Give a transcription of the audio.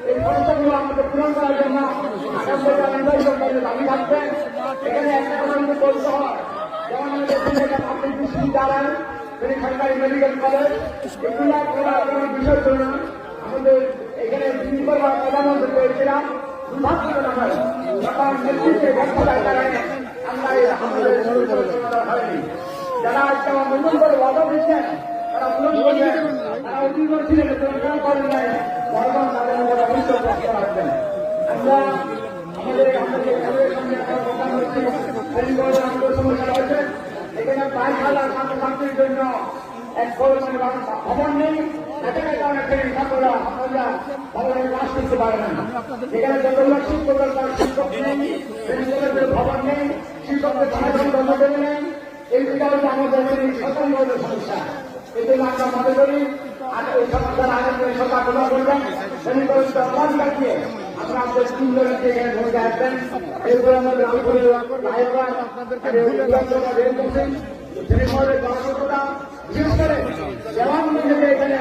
এই সমস্যাগুলো আমাদের পূরণ করার জন্য দাবি থাকবে। এখানে একটা কথা কিন্তু বলতে হয়, যেমন আমাদের পাবলিক বিশ্ববিদ্যালয়, সরকারি মেডিকেল কলেজ, এগুলো কোনো বিষয় জন্য আমাদের এখানে তিনবার প্রধানমন্ত্রী করেছিলাম হয়নি। যারা আজকে আমার নতুন করে ওয়াদা দিচ্ছেন তারা পূরণ করবেন, তারা অতি করছিলেন পূরণ করেন নাই, বর্তমান তাদের উপর অভিযোগ করতে পারবেন। আমরা আমাদের সমস্যা রয়েছে, এখানে 22,000 ছাত্রছাত্রীর জন্য এক ভবন নেই, এটাকে কারণে ছাত্ররা আপনারা ভবনে ক্লাস করতে পারে না। এখানে যতগুলো শিক্ষক শিক্ষক নেই, ভবন নেই, শিক্ষকদের কর্মচারী নেই, এই বিষয়ে আমাদের স্বতন্ত্র সমস্যা। এই জন্য আমরা মনে করি এই সমস্যার আগে সরকার প্রদান করবেন, কাটিয়ে আমরা আমাদের 3 জনকে এখানে ভূমিকা আসবেন। এরপরে আমাদের বিশেষ করে জবানবন্দিকে এখানে